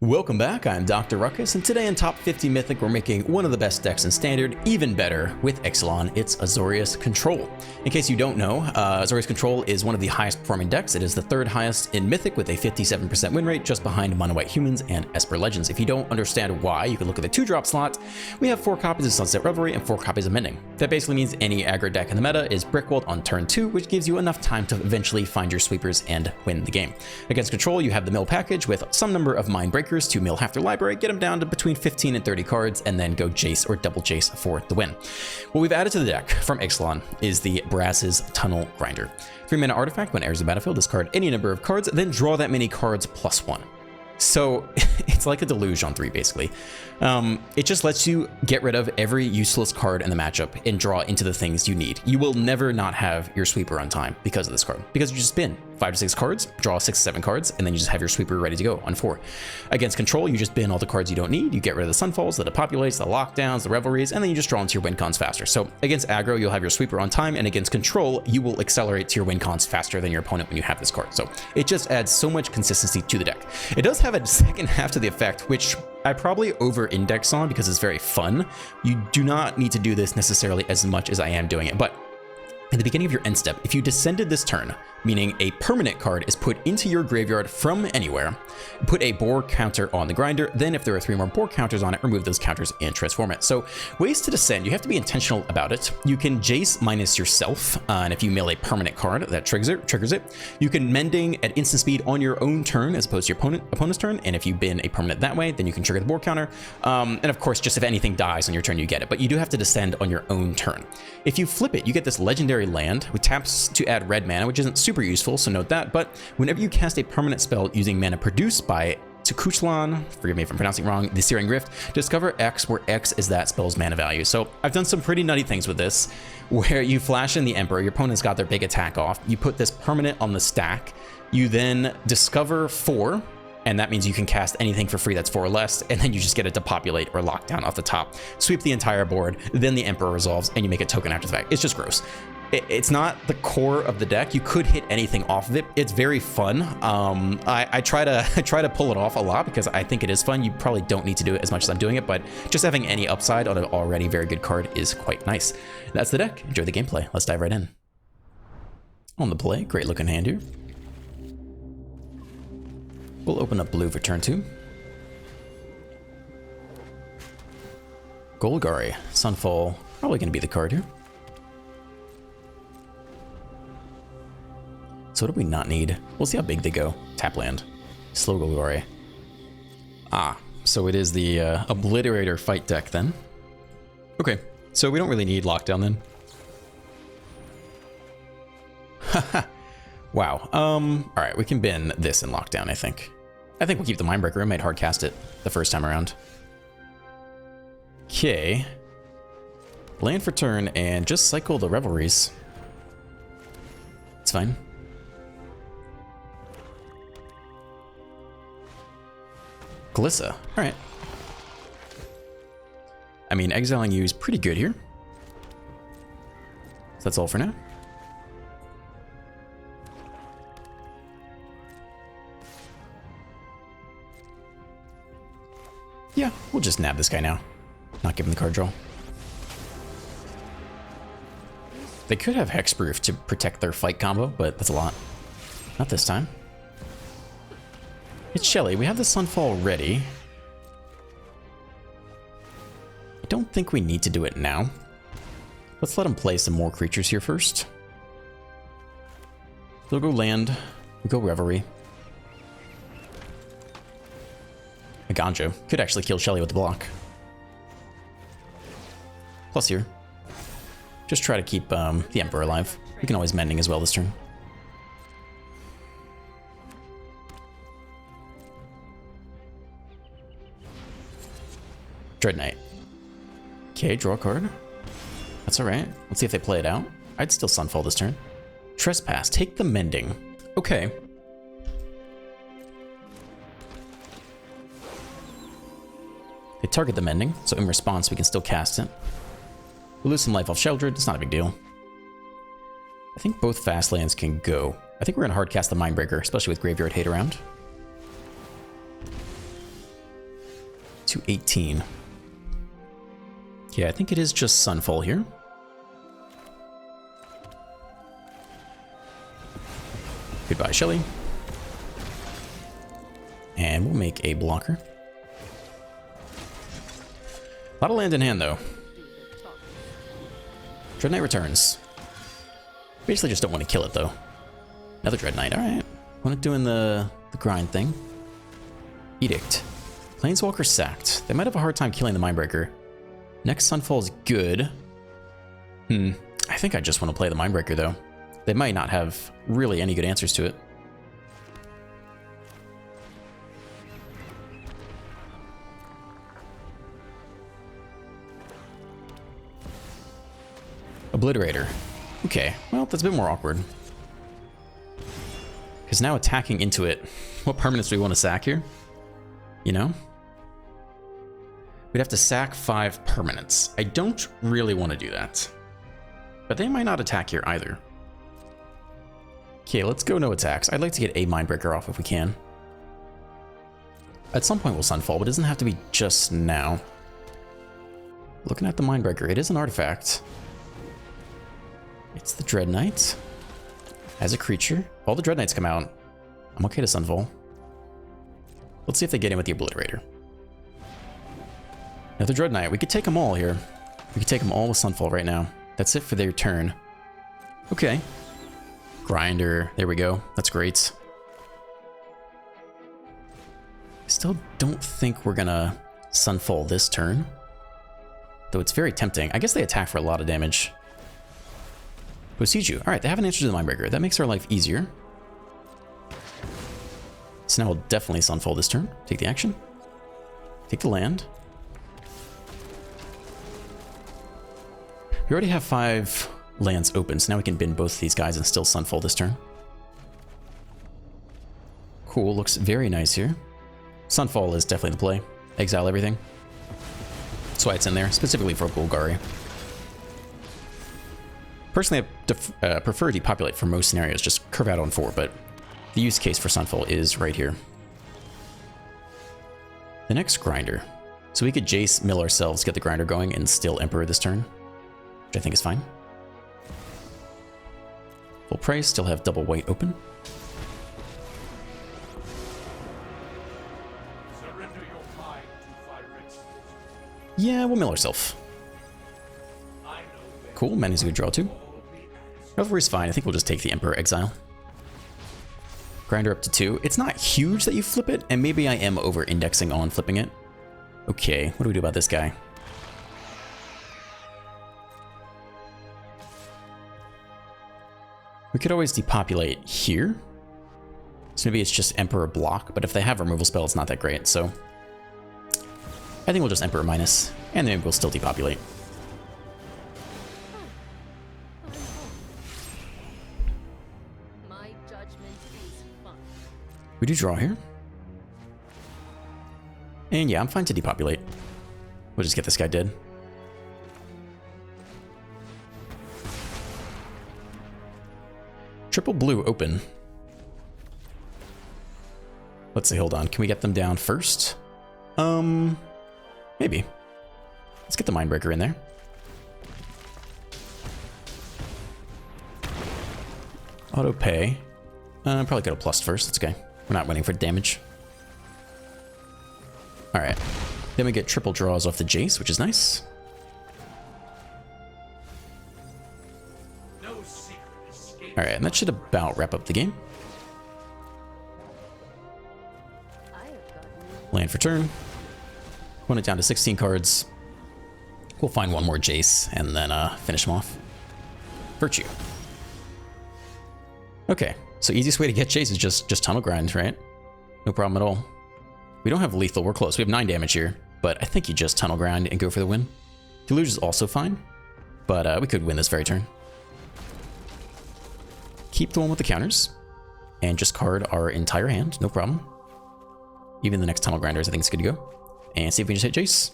Welcome back, I'm Dr. Ruckus, and today in Top 50 Mythic we're making one of the best decks in Standard, even better, with Ixalan. It's Azorius Control. In case you don't know, Azorius Control is one of the highest performing decks. It is the third highest in Mythic with a 57% win rate, just behind Mono White Humans and Esper Legends. If you don't understand why, you can look at the 2-drop slot. We have 4 copies of Sunset Revelry and 4 copies of Mending. That basically means any aggro deck in the meta is Brickwalled on turn 2, which gives you enough time to eventually find your sweepers and win the game. Against Control, you have the mill package with some number of Mind Breakers to mill half their library, get them down to between 15 and 30 cards, and then go Jace or double Jace for the win. What we've added to the deck from Ixalan is the Brass's Tunnel Grinder. 3-mana artifact. When it enters the battlefield, discard any number of cards, then draw that many cards +1. So it's like a deluge on 3, basically. It just lets you get rid of every useless card in the matchup and draw into the things you need. You will never not have your sweeper on time because of this card, because you just spin 5 to 6 cards, draw 6 to 7 cards, and then you just have your sweeper ready to go on 4. Against Control, you just bin all the cards you don't need. You get rid of the Sunfalls, the Depopulates, the Lockdowns, the Revelries, and then you just draw into your win cons faster. So against aggro, you'll have your sweeper on time, and against Control, you will accelerate to your win cons faster than your opponent when you have this card. So it just adds so much consistency to the deck. It does have a second half to the effect, which I probably over-index on because it's very fun. You do not need to do this necessarily as much as I am doing it, but at the beginning of your end step, if you descended this turn, meaning a permanent card is put into your graveyard from anywhere, put a boar counter on the grinder, then if there are 3 more boar counters on it, remove those counters and transform it. So ways to descend, you have to be intentional about it. You can Jace minus yourself, and if you mill a permanent card, that triggers it. You can Mending at instant speed on your own turn as opposed to your opponent's turn, and if you bin a permanent that way, then you can trigger the boar counter. And of course, just if anything dies on your turn, you get it, but you do have to descend on your own turn. If you flip it, you get this legendary land with taps to add red mana, which isn't super useful, so note that. But whenever you cast a permanent spell using mana produced by Ixalan, forgive me if I'm pronouncing it wrong, the Searing Rift, discover X, where X is that spell's mana value. So I've done some pretty nutty things with this, where you flash in the Emperor, your opponent's got their big attack off, you put this permanent on the stack, you then discover 4, and that means you can cast anything for free that's 4 or less, and then you just get it to populate or lock down off the top, sweep the entire board, then the Emperor resolves, and you make a token after the fact. It's just gross. It's not the core of the deck. You could hit anything off of it. It's very fun. I try to pull it off a lot because I think it is fun. You probably don't need to do it as much as I'm doing it, but just having any upside on an already very good card is quite nice. That's the deck. Enjoy the gameplay. Let's dive right in. On the play, great looking hand here. We'll open up blue for turn 2. Golgari, Sunfall, probably going to be the card here. So what do we not need? We'll see how big they go. Tap land. Slow Golgari. Ah, so it is the Obliterator fight deck then. Okay, so we don't really need Lockdown then. Haha. Wow. Alright, we can bin this in Lockdown, I think. I think we'll keep the Mindbreaker. I might hard cast it the first time around. Okay. Land for turn and just cycle the Revelries. It's fine. Glissa. Alright. I mean, exiling you is pretty good here. So that's all for now. Yeah, we'll just nab this guy now. Not give him the card draw. They could have Hexproof to protect their fight combo, but that's a lot. Not this time. It's Shelly. We have the Sunfall ready. I don't think we need to do it now. Let's let him play some more creatures here first. We'll go land. We'll go Revelry. A Ganjo. Could actually kill Shelly with the block. Plus here. Just try to keep the Emperor alive. We can always Mending as well this turn. Dread Knight. Okay, draw a card. That's alright. Let's see if they play it out. I'd still Sunfall this turn. Trespass. Take the Mending. Okay. They target the Mending, so in response we can still cast it. We'll lose some life off Sheldred. It's not a big deal. I think both fast lands can go. I think we're going to hard cast the Mindbreaker, especially with Graveyard Hate around. to 18. Yeah, I think it is just Sunfall here. Goodbye, Shelly. And we'll make a blocker. A lot of land in hand, though. Dread Knight returns. Basically just don't want to kill it, though. Another Dread Knight, alright. We're not doing the grind thing. Edict. Planeswalker sacked. They might have a hard time killing the Mindbreaker. Next Sunfall is good. I think I just want to play the Mindbreaker, though. They might not have really any good answers to it. Obliterator. Okay, well, that's a bit more awkward. Because now attacking into it, what permanents do we want to sack here? You know? We'd have to sack 5 permanents. I don't really want to do that. But they might not attack here either. Okay, let's go no attacks. I'd like to get a Mindbreaker off if we can. At some point we'll Sunfall, but it doesn't have to be just now. Looking at the Mindbreaker, it is an artifact. It's the Dread Knight. As a creature, all the Dread Knights come out. I'm okay to Sunfall. Let's see if they get in with the Obliterator. Another Dread Knight. We could take them all here. We could take them all with Sunfall right now. That's it for their turn. Okay. Grinder. There we go. That's great. I still don't think we're gonna Sunfall this turn. Though it's very tempting. I guess they attack for a lot of damage. Bosiju. Alright, they have an answer to the Mindbreaker. That makes our life easier. So now we'll definitely Sunfall this turn. Take the action. Take the land. We already have 5 lands open, so now we can bin both of these guys and still Sunfall this turn. Cool, looks very nice here. Sunfall is definitely the play. Exile everything. That's why it's in there, specifically for Golgari. Personally, I prefer Depopulate for most scenarios, just curve out on 4, but the use case for Sunfall is right here. The next Grinder. So we could Jace, mill ourselves, get the Grinder going, and still Emperor this turn, which I think is fine. Full price, still have double white open. Yeah, we'll mill ourselves. Cool, Manny's a good draw too. Revelry's fine, I think we'll just take the Emperor Exile. Grinder up to 2. It's not huge that you flip it, and maybe I am over-indexing on flipping it. Okay, what do we do about this guy? We could always depopulate here. So maybe it's just Emperor block, but if they have removal spell, it's not that great, so I think we'll just Emperor minus, and then we'll still depopulate. We do draw here. And yeah, I'm fine to depopulate. We'll just get this guy dead. Triple blue open. Let's see, hold on. Can we get them down first? Maybe. Let's get the Mindbreaker in there. Auto pay. Probably go to plus first. That's okay. We're not winning for damage. Alright. Then we get triple draws off the Jace, which is nice. Alright, and that should about wrap up the game. Land for turn. Run it down to 16 cards. We'll find one more Jace and then finish him off. Virtue. Okay, so easiest way to get Jace is just tunnel grind, right? No problem at all. We don't have lethal, we're close. We have 9 damage here, but I think you just tunnel grind and go for the win. Deluge is also fine, but we could win this very turn. Keep the one with the counters, and just card our entire hand, no problem. Even the next tunnel grinders, I think it's good to go. And see if we can just hit Jace.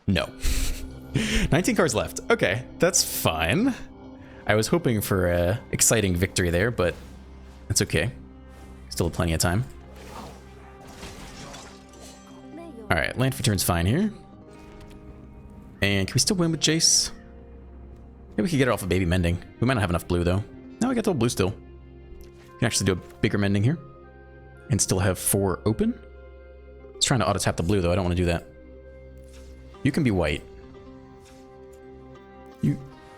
No. 19 cards left. Okay, that's fine. I was hoping for an exciting victory there, but it's okay. Still plenty of time. Alright, land for turn's fine here. And can we still win with Jace? Maybe we could get it off of baby mending. We might not have enough blue though. No, we got the blue still. We can actually do a bigger mending here. And still have 4 open. It's trying to auto tap the blue though. I don't want to do that. You can be white.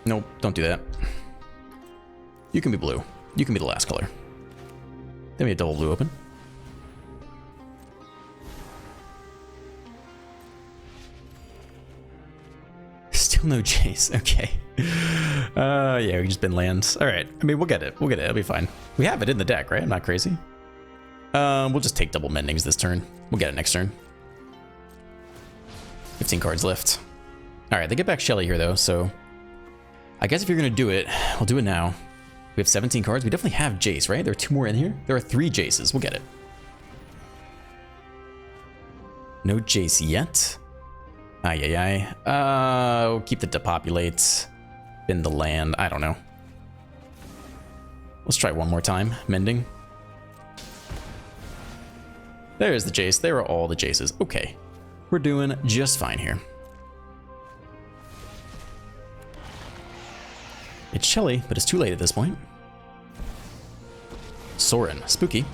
Nope, don't do that. You can be blue. You can be the last color. Then we have double blue open. Still no Jace. Okay. Yeah, we just been lands. All right. I mean, we'll get it. We'll get it. It'll be fine. We have it in the deck, right? I'm not crazy. We'll just take double mendings this turn. We'll get it next turn. 15 cards left. All right, they get back Shelly here though, so I guess if you're gonna do it, we'll do it now. We have 17 cards. We definitely have Jace, right? There are 2 more in here. There are 3 Jaces. We'll get it. No Jace yet. We'll keep the depopulate. Spin the land. I don't know. Let's try one more time. Mending. There's the Jace. There are all the Jaces. Okay. We're doing just fine here. It's Shelly, but it's too late at this point. Sorin. Spooky.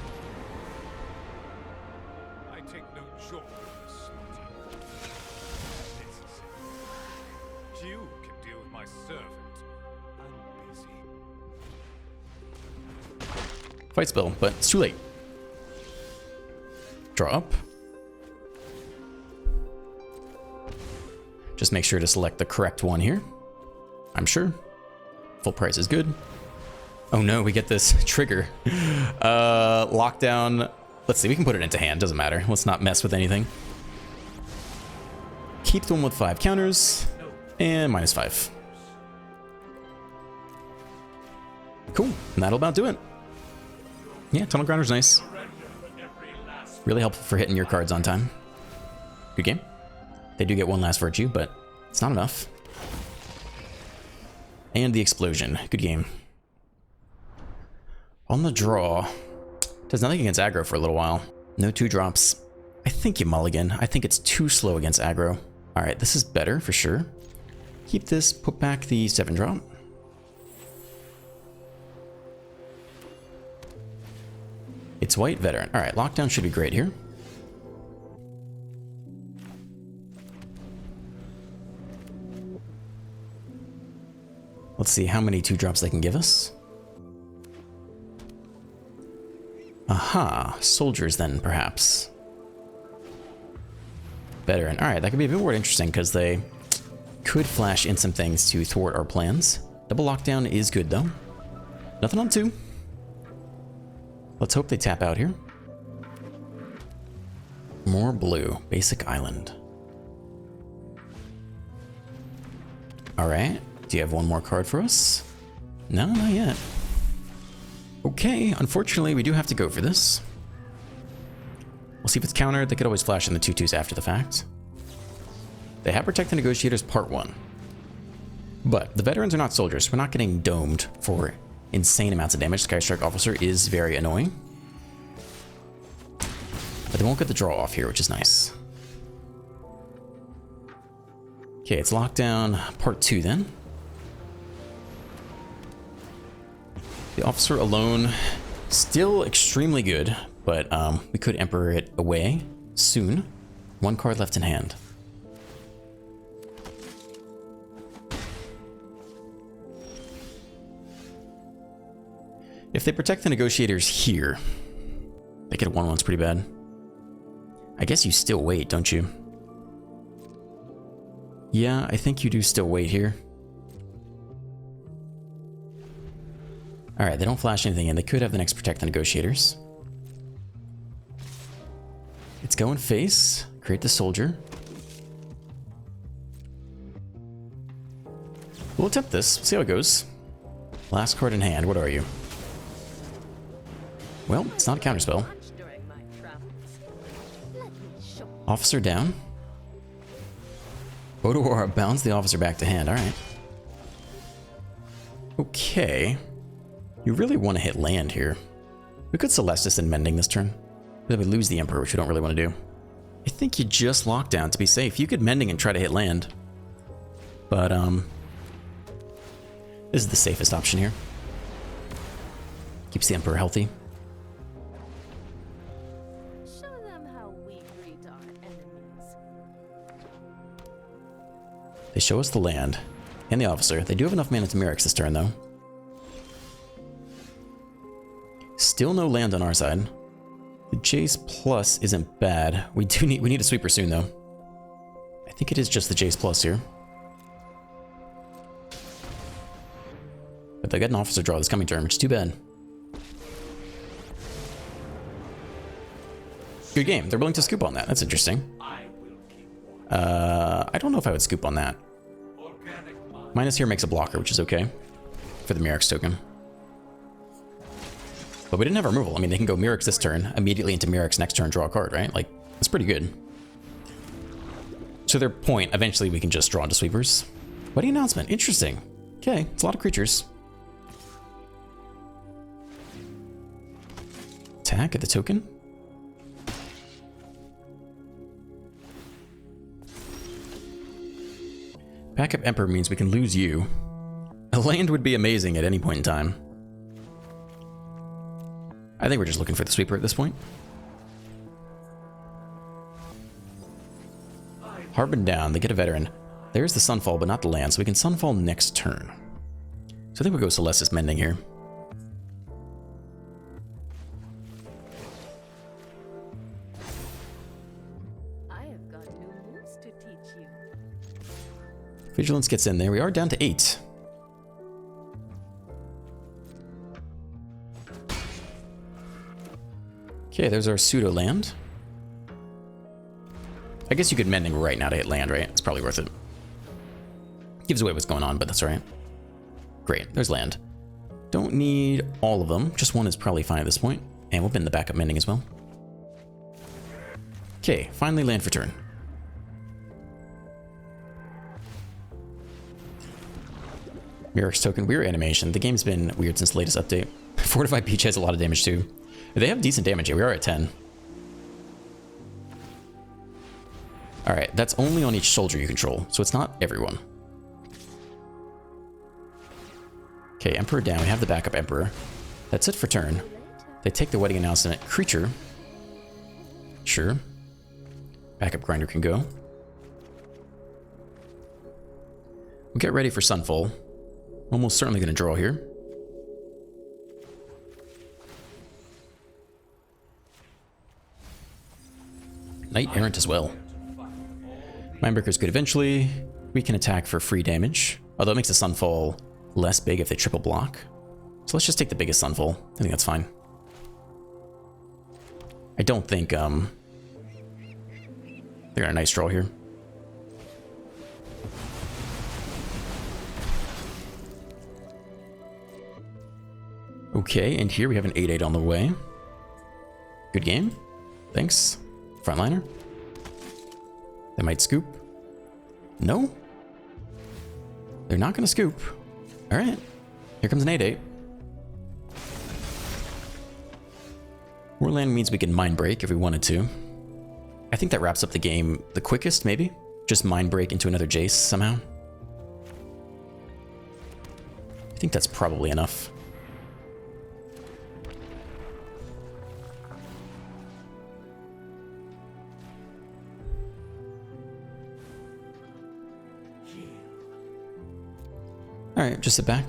I take no joy in you can deal with my servant. I'm busy. Fight spell, but it's too late. Draw up. Just make sure to select the correct one here. I'm sure. Full price is good. Oh no, we get this trigger. Lockdown. Let's see, we can put it into hand, doesn't matter. Let's not mess with anything. Keep the one with 5 counters, and -5. Cool, and that'll about do it. Yeah, Tunnel Grinder's nice. Really helpful for hitting your cards on time. Good game. They do get 1 last virtue, but it's not enough. And the explosion. Good game. On the draw. Does nothing against aggro for a little while. No 2 drops. I think you mulligan. I think it's too slow against aggro. Alright, this is better for sure. Keep this, put back the 7 drop. It's white veteran. Alright, lockdown should be great here. Let's see how many 2 drops they can give us. Aha, soldiers then perhaps. Veteran. Alright, that could be a bit more interesting because they could flash in some things to thwart our plans. Double lockdown is good though. Nothing on 2. Let's hope they tap out here. More blue. Basic island. Alright. Do you have one more card for us? No, not yet. Okay, unfortunately, we do have to go for this. We'll see if it's countered. They could always flash in the 2/2s after the fact. They have Protect the Negotiators Part 1. But the veterans are not soldiers. We're not getting domed for insane amounts of damage. Sky Strike Officer is very annoying. But they won't get the draw off here, which is nice. Okay, it's Lockdown Part 2 then. The Officer alone, still extremely good, but we could Emperor it away soon. 1 card left in hand. If they protect the Negotiators here, they get a 1/1's pretty bad. I guess you still wait, don't you? Yeah, I think you do still wait here. Alright, they don't flash anything in. They could have the next Protect the Negotiators. It's going face. Create the soldier. We'll attempt this. See how it goes. Last card in hand. What are you? Well, it's not a counterspell. Officer down. Odawara bounds the officer back to hand. Alright. Okay. You really want to hit land here. We could Celestis and Mending this turn. Then we lose the Emperor, which we don't really want to do. I think you just lockdown to be safe. You could Mending and try to hit land. But, this is the safest option here. Keeps the Emperor healthy. Show them how we greet our enemies. They show us the land and the officer. They do have enough mana to Mirrex this turn, though. Still no land on our side. The Jace Plus isn't bad. We need a sweeper soon, though. I think it is just the Jace Plus here. But they got an officer draw this coming turn, which is too bad. Good game. They're willing to scoop on that. That's interesting. I don't know if I would scoop on that. Minus here makes a blocker, which is okay for the Mirrex token. But we didn't have removal. I mean, they can go Mirrex this turn, immediately into Mirrex next turn, draw a card, right? Like, that's pretty good. To their point, eventually we can just draw into sweepers. Wedding announcement. Interesting. Okay, it's a lot of creatures. Attack at the token. Backup Emperor means we can lose you. A land would be amazing at any point in time. I think we're just looking for the sweeper at this point. Harbin down, they get a veteran. There's the Sunfall, but not the land, so we can Sunfall next turn. So I think we'll go Celestis Mending here. I have got new moves to teach you. Vigilance gets in there. We are down to 8. Okay, there's our pseudo land. I guess you could Mending right now to hit land, right? It's probably worth it. Gives away what's going on, but that's alright. Great, there's land. Don't need all of them. Just one is probably fine at this point. And we'll bend the backup Mending as well. Okay, finally land for turn. Mirrex token, weird animation. The game's been weird since the latest update. Fortified Peach has a lot of damage too. They have decent damage here. We are at 10. Alright, that's only on each soldier you control, so it's not everyone. Okay, Emperor down. We have the backup Emperor. That's it for turn. They take the wedding announcement. Creature. Sure. Backup Grinder can go. We'll get ready for Sunfall. Almost certainly going to draw here. Knight Errant as well. Mindbreaker's good eventually. We can attack for free damage. Although it makes the Sunfall less big if they triple block. So let's just take the biggest Sunfall. I think that's fine. I don't think, they got a nice draw here. Okay, and here we have an 8/8 on the way. Good game. Thanks. Frontliner. They might scoop. No? They're not going to scoop. All right. Here comes an 8/8. More land means we can Mind Break if we wanted to. I think that wraps up the game the quickest, maybe? Just Mind Break into another Jace somehow. I think that's probably enough. Alright, just sit back.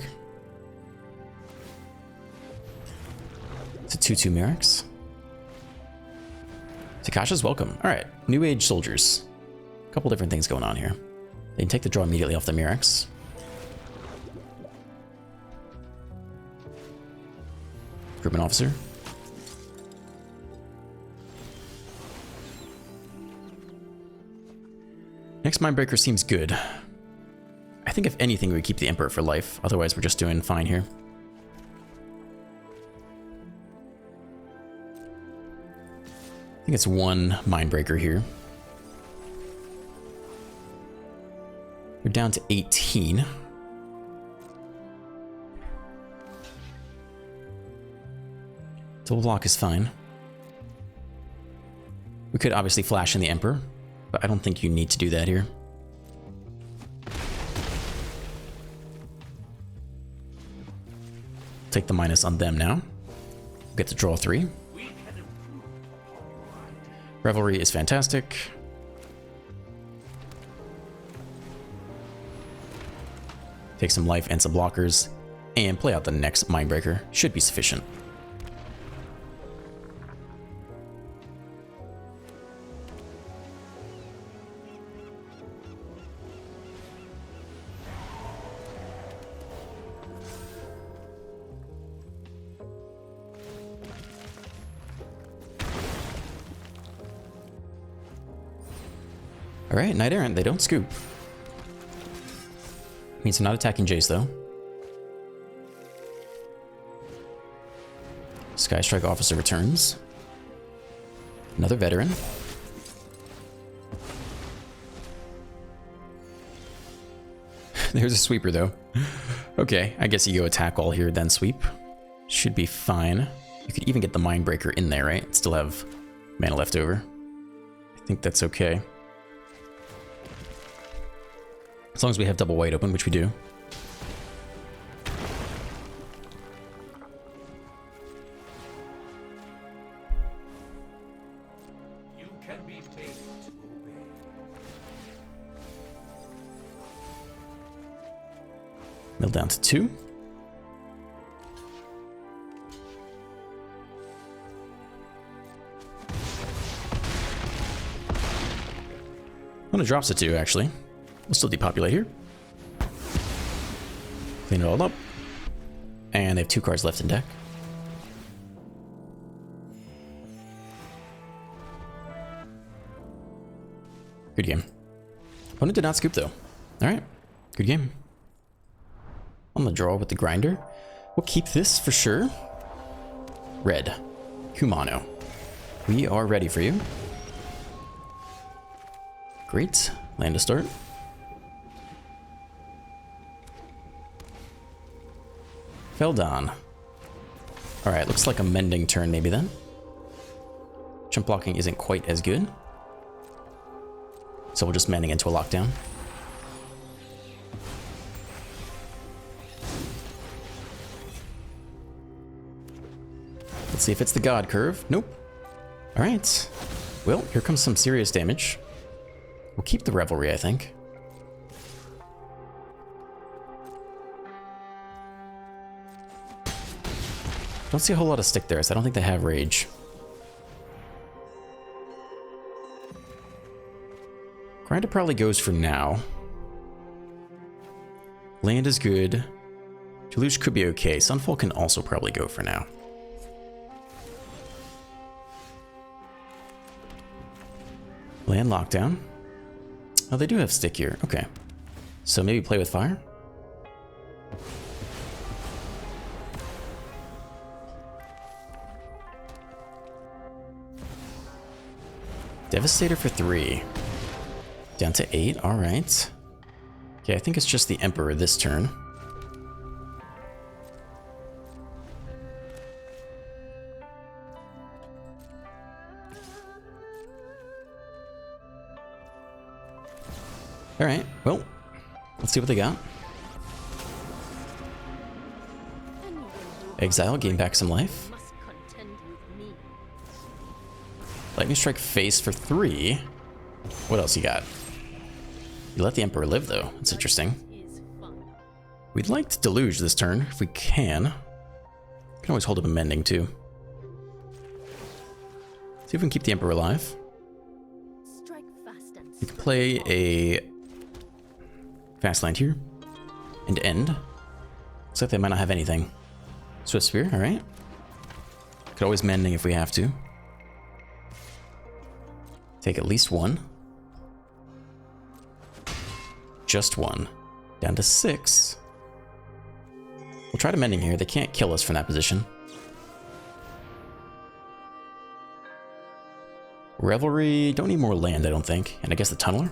It's a 2/2 Mirrex. Takasha's welcome. Alright, New Age soldiers. A couple different things going on here. They can take the draw immediately off the Mirrex. Recruitment officer. Next Mindbreaker seems good. I think if anything, we would keep the Emperor for life. Otherwise, we're just doing fine here. I think it's one Mindbreaker here. We're down to 18. Double block is fine. We could obviously flash in the Emperor, but I don't think you need to do that here. Take the minus on them now. Get to draw 3. Revelry is fantastic. Take some life and some blockers, and play out the next Mindbreaker. Should be sufficient. Alright, Knight Errant, they don't scoop. Means they're not attacking Jace though. Sky Strike Officer returns. Another veteran. There's a sweeper though. Okay, I guess you go attack all here, then sweep. Should be fine. You could even get the Mindbreaker in there, right? Still have mana left over. I think that's okay. As long as we have double white open, which we do. You can be made to obey. Mill down to 2. One of drops to 2, actually. We'll still depopulate here. Clean it all up. And they have 2 cards left in deck. Good game. Opponent did not scoop though. Alright. Good game. On the draw with the grinder. We'll keep this for sure. Red. Kumano. We are ready for you. Great. Land to start. Feldon. Alright, looks like a mending turn maybe then. Jump blocking isn't quite as good. So we're just mending into a lockdown. Let's see if it's the God curve. Nope. Alright. Well, here comes some serious damage. We'll keep the Revelry, I think. Don't see a whole lot of stick there, so I don't think they have Rage. Grinder probably goes for now. Land is good. Deluge could be okay. Sunfall can also probably go for now. Land lockdown. Oh, they do have stick here. Okay. So maybe play with fire? Devastator for 3. Down to 8. Alright. Okay, I think it's just the Emperor this turn. Alright, well, let's see what they got. Exile, gain back some life. Lightning Strike face for 3. What else you got? You let the Emperor live, though. That's interesting. We'd like to Deluge this turn, if we can. We can always hold up a Mending, too. See if we can keep the Emperor alive. We can play a fast land here. And end. Looks like they might not have anything. Swift Spear, alright. Could always Mending if we have to. Take at least 1. Just 1. Down to 6. We'll try to Mending here. They can't kill us from that position. Revelry. Don't need more land, I don't think. And I guess the Tunneler?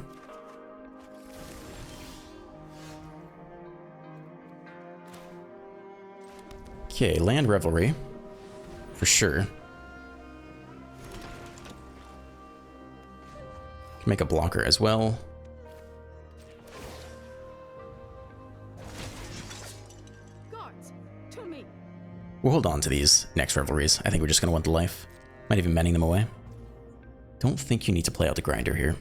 Okay, land Revelry. For sure. Can make a blocker as well. Guards, to me. We'll hold on to these next revelries. I think we're just going to want the life. Might even mending them away. Don't think you need to play out the grinder here.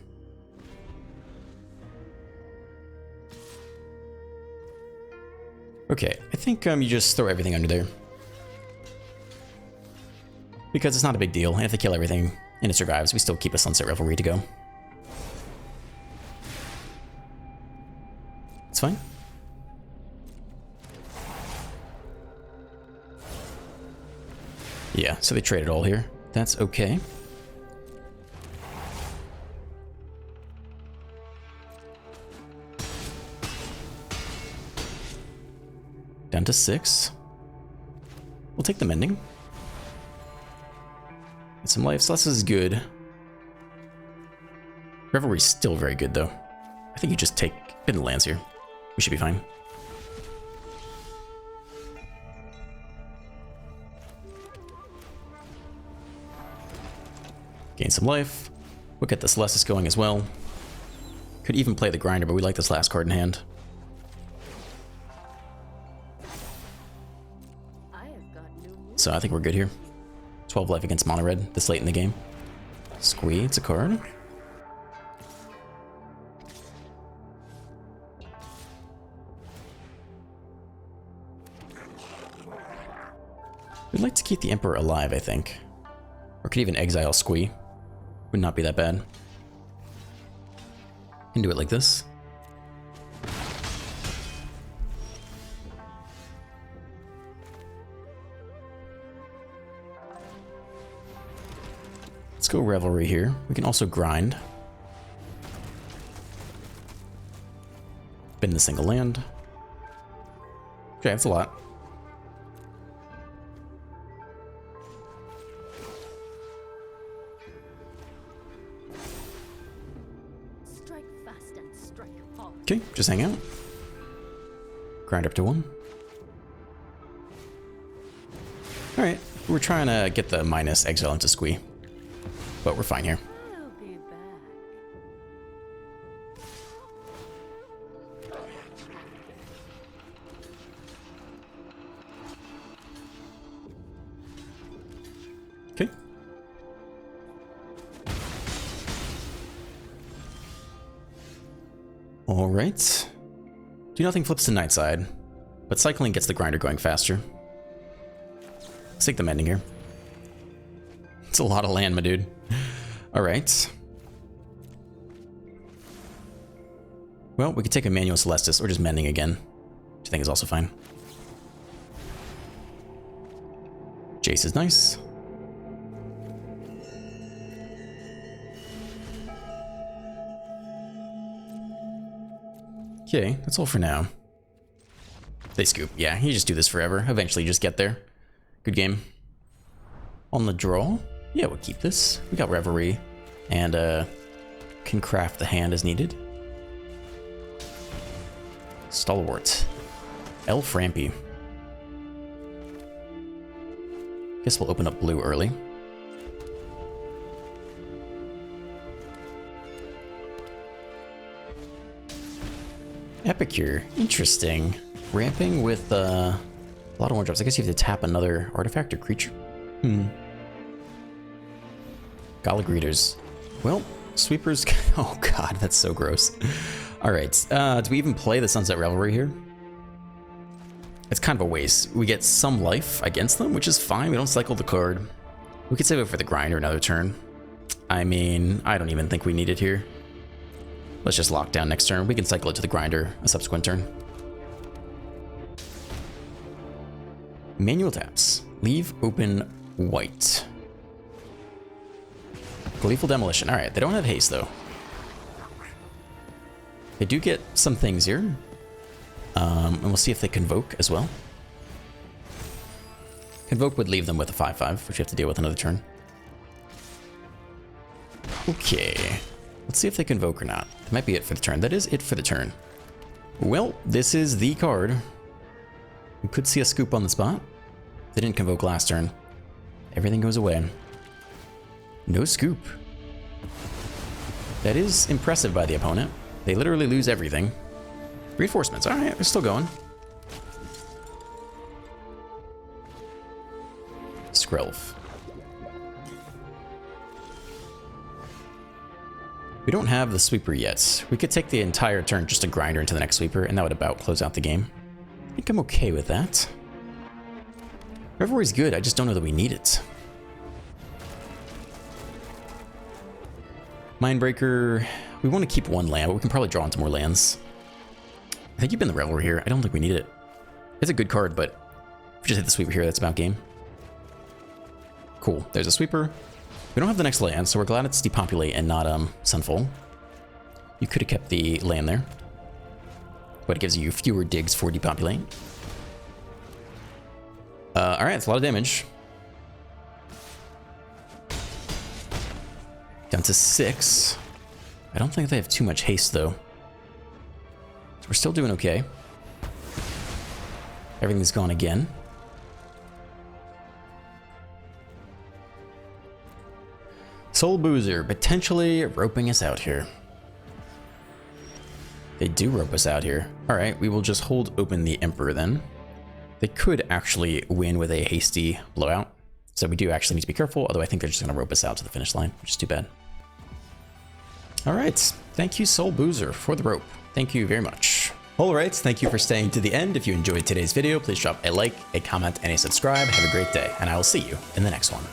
Okay, I think you just throw everything under there. Because it's not a big deal, and if they kill everything and it survives, we still keep a Sunset Revelry to go. It's fine. Yeah, so they trade it all here. That's okay. Down to 6. We'll take the mending. Get some life. Celeste is good. Revelry's still very good, though. I think you just take hidden lands here. We should be fine. Gain some life. We'll get the Celestis going as well. Could even play the grinder, but we like this last card in hand. So I think we're good here. 12 life against mono red this late in the game. Squee, it's a card. We'd like to keep the Emperor alive, I think. Or could even exile Squee. Would not be that bad. Can do it like this. Let's go Revelry here. We can also grind. Bin the single land. Okay, that's a lot. Strike fast and strike hard. Okay, just hang out. Grind up to 1. Alright, we're trying to get the minus exile into Squee. But we're fine here. I'll be back. Okay. All right. Do nothing flips to night side, but cycling gets the grinder going faster. Let's take the mending here. It's a lot of land, my dude. All right. Well, we could take a Manual Celestis or just mending again, which I think is also fine. Jace is nice. Okay, that's all for now. They scoop. Yeah, you just do this forever. Eventually you just get there. Good game. On the draw. Yeah, we'll keep this. We got Revelry and can craft the hand as needed. Stalwart. El Frampy. Guess we'll open up blue early. Epicure. Interesting. Ramping with a lot of 1-drops. I guess you have to tap another artifact or creature. Gala Greeters. Well, sweepers. Oh god, that's so gross. Alright, do we even play the Sunset Revelry here? It's kind of a waste. We get some life against them, which is fine. We don't cycle the card. We could save it for the grinder another turn. I mean, I don't even think we need it here. Let's just lock down next turn. We can cycle it to the grinder a subsequent turn. Manual taps. Leave open white. Gleeful Demolition. Alright, they don't have haste though. They do get some things here. And we'll see if they Convoke as well. Convoke would leave them with a 5/5, which you have to deal with another turn. Okay. Let's see if they Convoke or not. That might be it for the turn. That is it for the turn. Well, this is the card. We could see a scoop on the spot. They didn't Convoke last turn. Everything goes away. No scoop. That is impressive by the opponent. They literally lose everything. Reinforcements. All right, they're still going. Skrelv. We don't have the sweeper yet. We could take the entire turn just to grinder into the next sweeper, and that would about close out the game. I think I'm okay with that. Revelry's good, I just don't know that we need it. Mindbreaker, we want to keep one land, but we can probably draw into more lands. I think you've been the Revelry here. I don't think we need it. It's a good card, but if we just hit the sweeper here, that's about game. Cool, there's a sweeper. We don't have the next land, so we're glad it's depopulate and not Sunfall. You could have kept the land there, but it gives you fewer digs for depopulate. Alright, it's a lot of damage. Down to 6. I don't think they have too much haste, though. So we're still doing okay. Everything's gone again. Soul Boozer, potentially roping us out here. They do rope us out here. Alright, we will just hold open the Emperor then. They could actually win with a hasty blowout. So we do actually need to be careful, although I think they're just going to rope us out to the finish line, which is too bad. Alright, thank you Soul Boozer for the rope. Thank you very much. Alright, thank you for staying to the end. If you enjoyed today's video, please drop a like, a comment, and a subscribe. Have a great day, and I will see you in the next one.